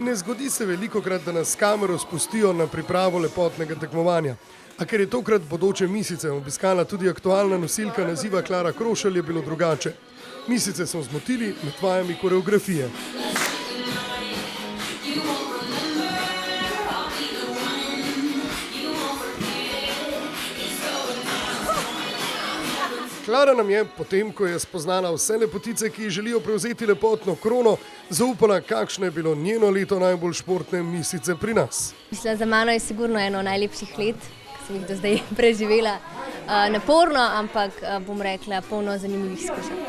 Ne zgodi se velikokrat, da nas s kamero spustijo na pripravo lepotnega tekmovanja. A ker je tokrat bodoče misice obiskala tudi aktualna nosilka naziva Klara Krošelj, je bilo drugače. Misice smo zmotili med vajami koreografije. Klara nam je, potem ko je spoznala vse lepotice, ki želijo prevzeti lepotno krono, zaupala, kakšno je bilo njeno leto najbolj športne misice pri nas. Mislim, za mano je sigurno eno najlepših let, ki sem jih do zdaj preživela. Naporno, ampak bom rekla, polno zanimivih izkušenj.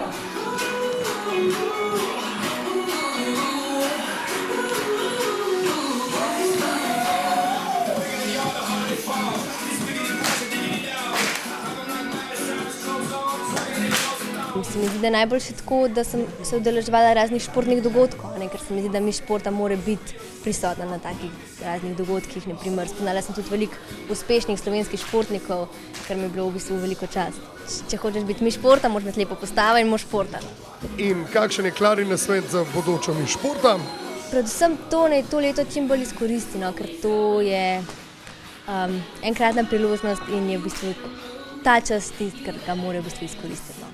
Se mi zdi, da je najboljše tako, da sem se udeleževala raznih športnih dogodkov, ker se mi zdi, da mi športa mora biti prisotna na takih raznih dogodkih. Naprimer, spoznala sem tudi veliko uspešnih slovenskih športnikov, kar mi je bilo v bistvu veliko čast. Če hočeš biti mi športa, moraš imeti lepo postavo in moraš športati. In kakšen je Klarin nasvet za bodočo mi športa? Predvsem to, naj to leto čim bolj izkoristi, ker to je enkratna priložnost in je v bistvu ta čas tisti, kar ga mora v bistvu izkoristiti.